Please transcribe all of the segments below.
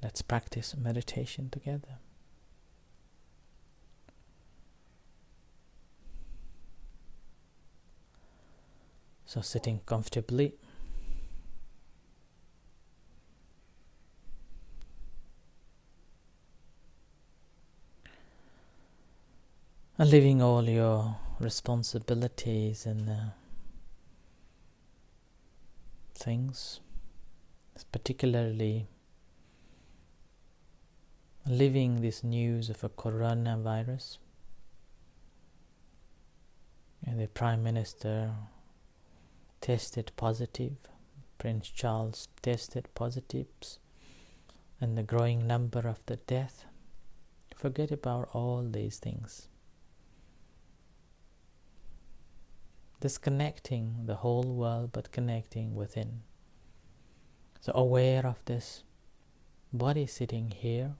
Let's practice meditation together. So sitting comfortably, and leaving all your responsibilities and things, particularly living this news of a coronavirus, and the Prime Minister tested positive, Prince Charles tested positives, and the growing number of the death. Forget about all these things. Disconnecting the whole world, but connecting within. So aware of this body sitting here,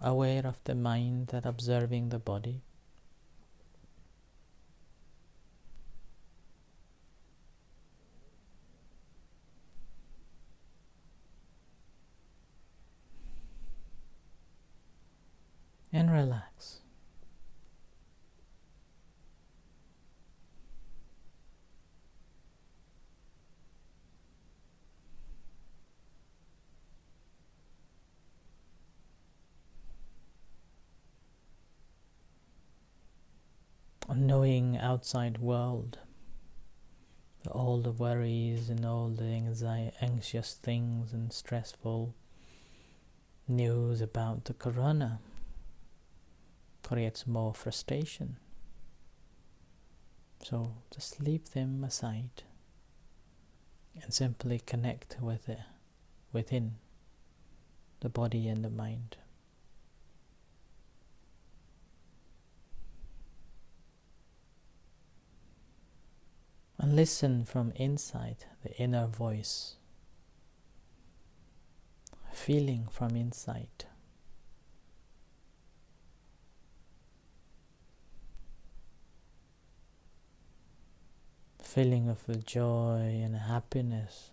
aware of the mind that observing the body, and relax. Knowing outside world, all the worries and all the anxious things and stressful news about the corona creates more frustration. So just leave them aside and simply connect with it within the body and the mind. And listen from inside, the inner voice, feeling from inside. Feeling of joy and happiness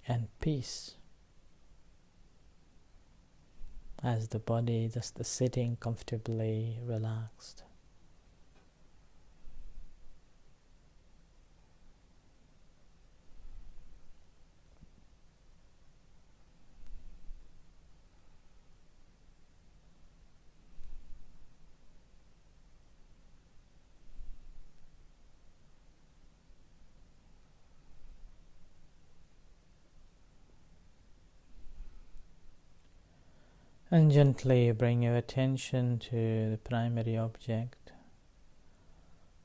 and peace as the body just sitting comfortably relaxed. And gently bring your attention to the primary object,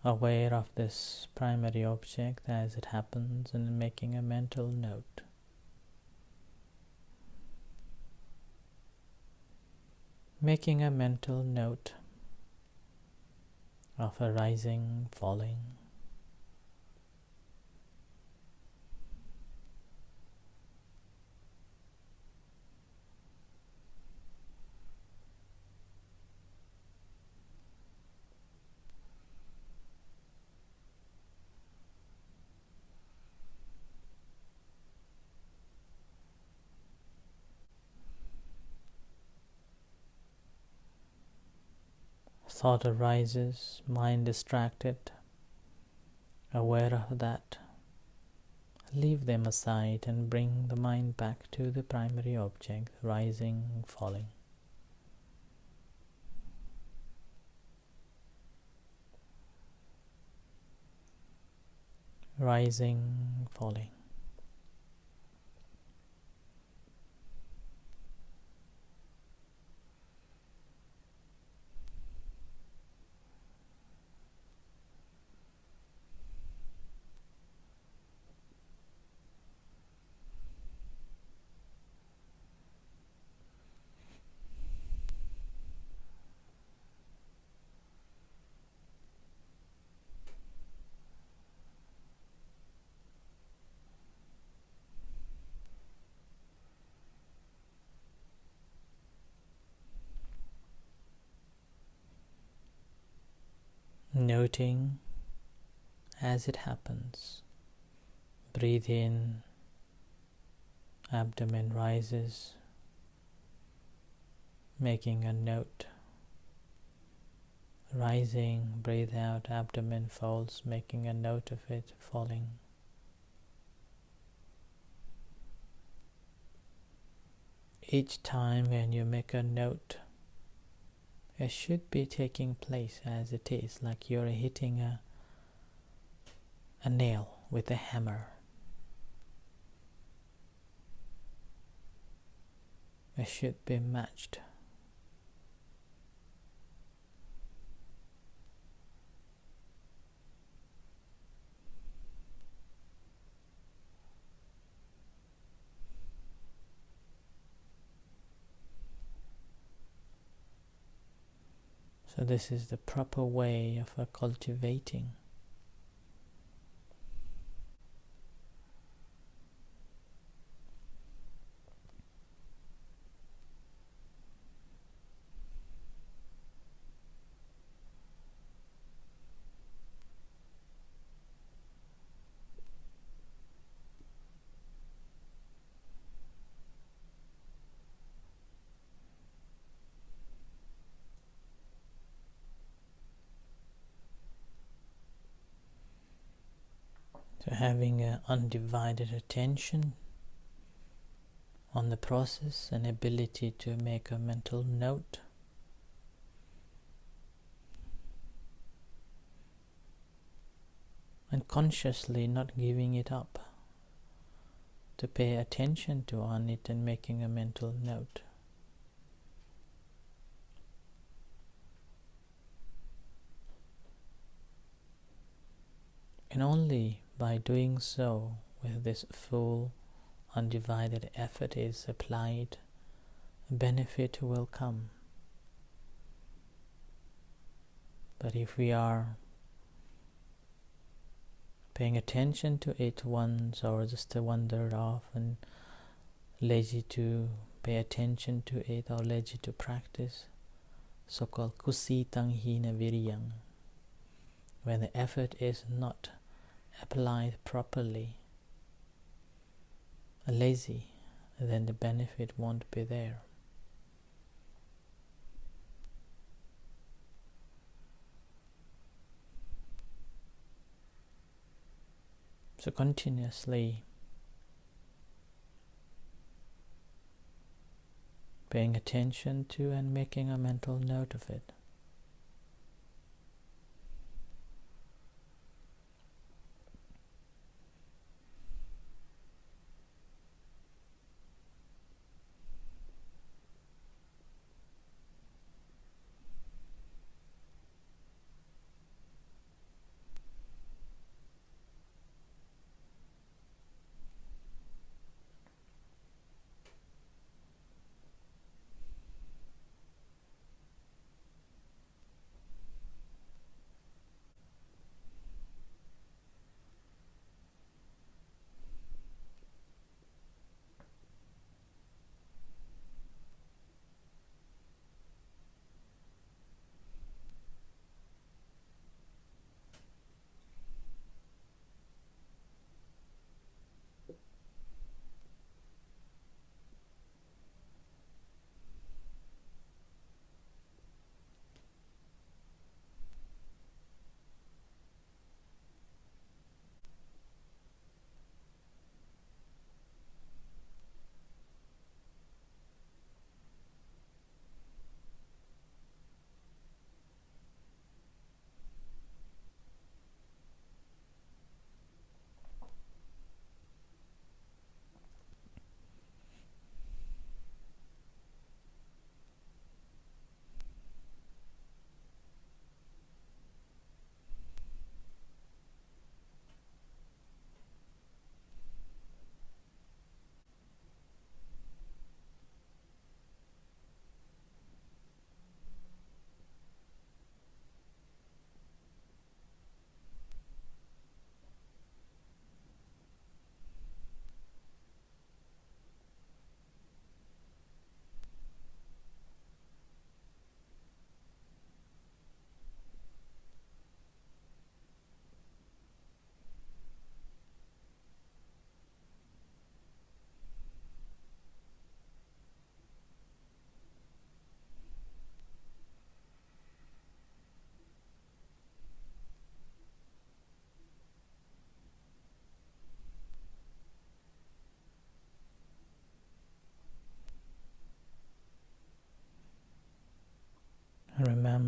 aware of this primary object as it happens, and making a mental note. Making a mental note of a rising, falling. Thought arises, mind distracted, aware of that. Leave them aside and bring the mind back to the primary object, rising, falling. Rising, falling. Noting as it happens. Breathe in, abdomen rises, making a note. Rising, breathe out, abdomen folds, making a note of it falling. Each time when you make a note, it should be taking place as it is, like you're hitting a nail with a hammer. It should be matched. So this is the proper way of cultivating. So having an undivided attention on the process and ability to make a mental note. And consciously not giving it up, to pay attention to on it and making a mental note. And only by doing so, with this full undivided effort is applied, benefit will come. But if we are paying attention to it once, or just to wander off and lazy to pay attention to it, or lazy to practice, so-called kusitang hina viryang, when the effort is not applied properly, lazy, then the benefit won't be there. So continuously paying attention to and making a mental note of it.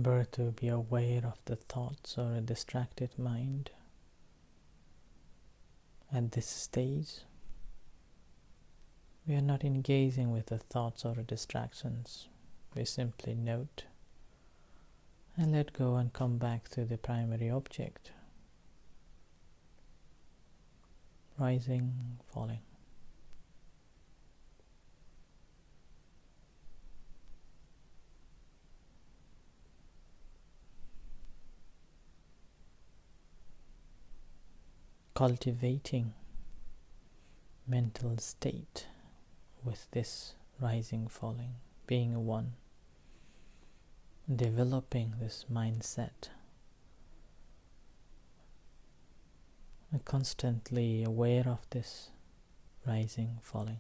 remember to be aware of the thoughts or a distracted mind at this stage. We are not engaging with the thoughts or distractions. We simply note and let go and come back to the primary object. Rising, falling. Cultivating mental state with this rising, falling, being one, developing this mindset, and constantly aware of this rising, falling.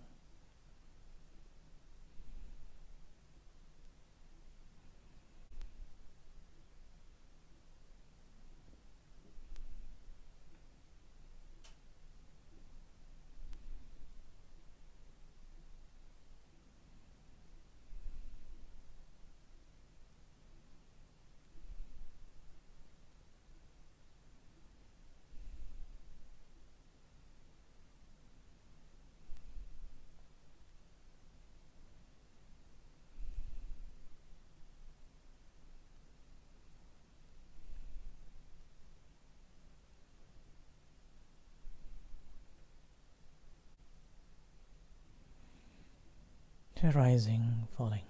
Rising, falling.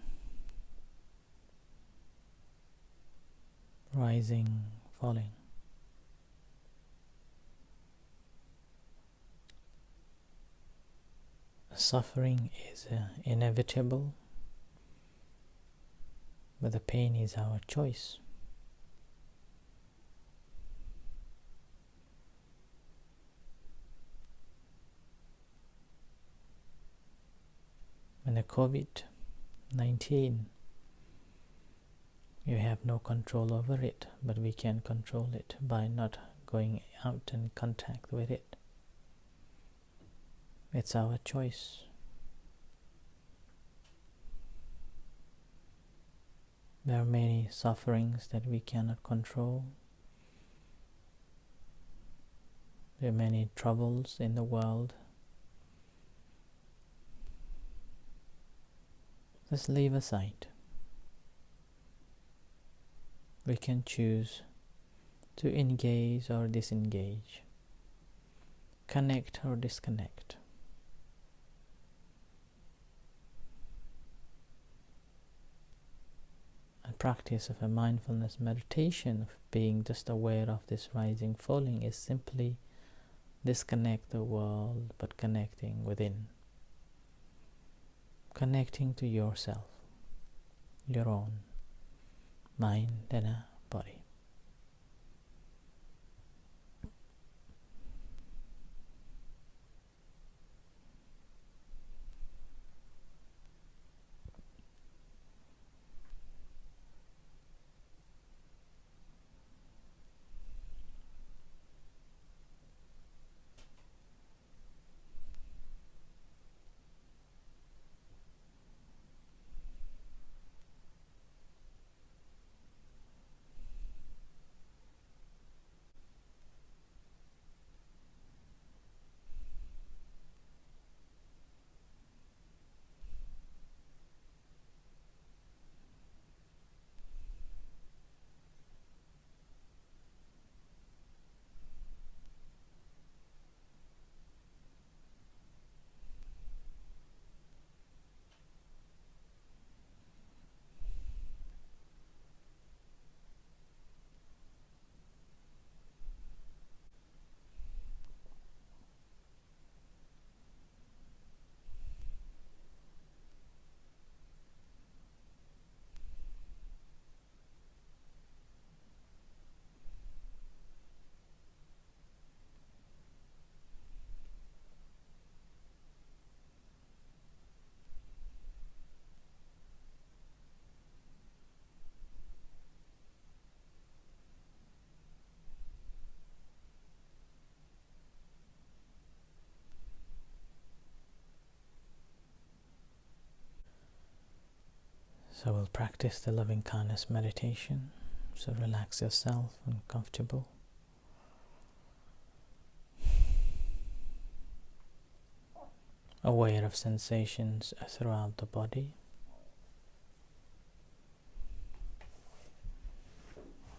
Rising, falling. Suffering is inevitable, but the pain is our choice. When the Covid-19, you have no control over it, but we can control it by not going out in contact with it. It's our choice. There are many sufferings that we cannot control. There are many troubles in the world. Just leave aside. We can choose to engage or disengage, connect or disconnect. A practice of a mindfulness meditation, of being just aware of this rising, falling, is simply disconnect the world, but connecting within. Connecting to yourself, your own mind and body. So we'll practice the loving kindness meditation. So relax yourself and comfortable. Aware of sensations throughout the body.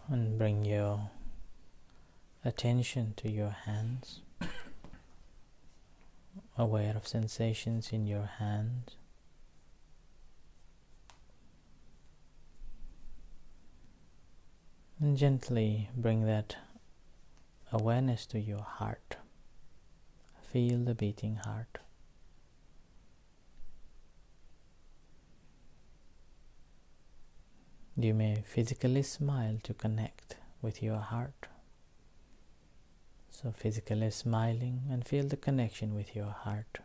And bring your attention to your hands. Aware of sensations in your hands. And gently bring that awareness to your heart. Feel the beating heart. You may physically smile to connect with your heart. So physically smiling and feel the connection with your heart.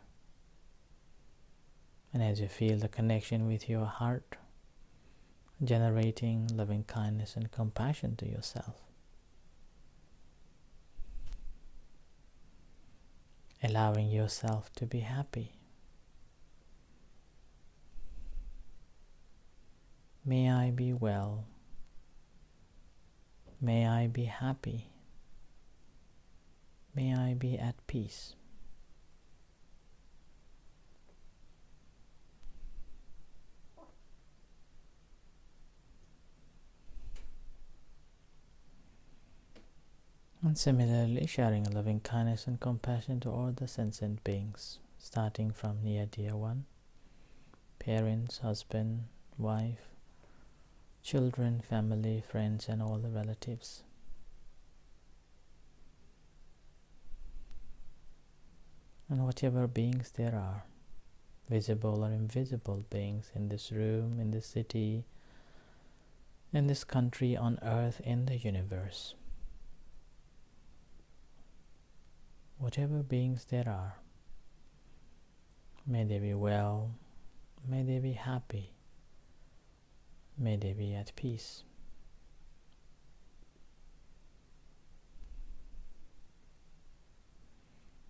And as you feel the connection with your heart, generating loving kindness and compassion to yourself. Allowing yourself to be happy. May I be well. May I be happy. May I be at peace. And similarly, sharing loving kindness and compassion to all the sentient beings, starting from near dear one, parents, husband, wife, children, family, friends, and all the relatives. And whatever beings there are, visible or invisible beings in this room, in this city, in this country, on earth, in the universe. Whatever beings there are, may they be well, may they be happy, may they be at peace.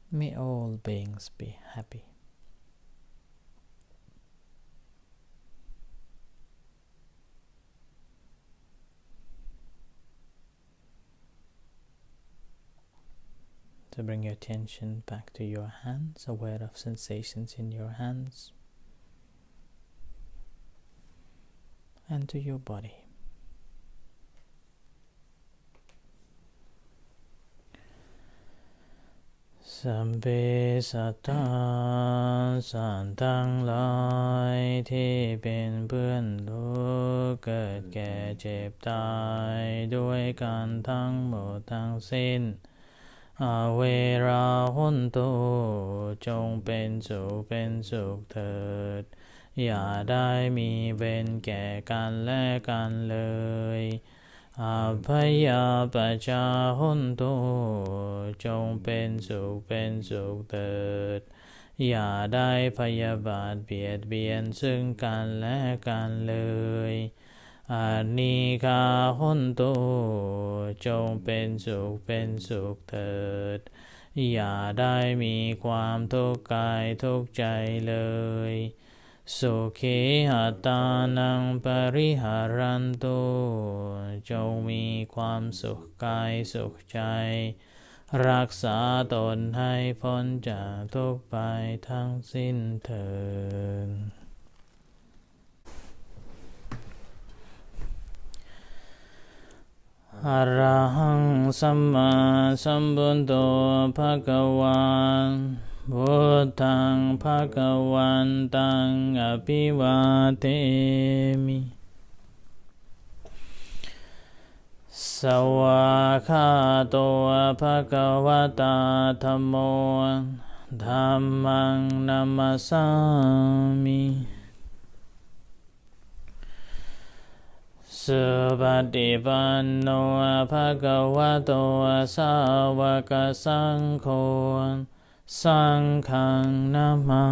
May all beings be happy. So bring your attention back to your hands, aware of sensations in your hands and to your body. Sampé satta sanทั้งหลายที่เป็นเพื่อนทุกข์เกิดแก่เจ็บตายด้วยกันทั้งหมดทั้งสิ้นอาเวราหุนตุจงเป็นสุขเถิดอย่าได้มีเวรแก่กันและกันเลยอาภัยยาปัจจาหุนตุจงเป็นสุขเถิดอย่าได้พยาบาทเบียดเบียนซึ่งกันและกันเลยอานิฆาหุนตุจงเป็นสุขเถิดอย่าได้มีความทุกข์กายทุกข์ใจเลยสุขีหัตตานังปริหารันตุจงมีความสุขกายสุขใจรักษาตนให้พ้นจากทุกข์ไปทั้งสิ้นเถิดอะระหังสัมมาสัมพุทโธภะคะวาพุทธังภะคะวันตังอภิวาเทมิสวากขาโตภะคะวะตาธัมโมธัมมังนัมมัสสามิสุปฏิปันโนภะคะวะโตสาวกสังโฆสังฆังนามา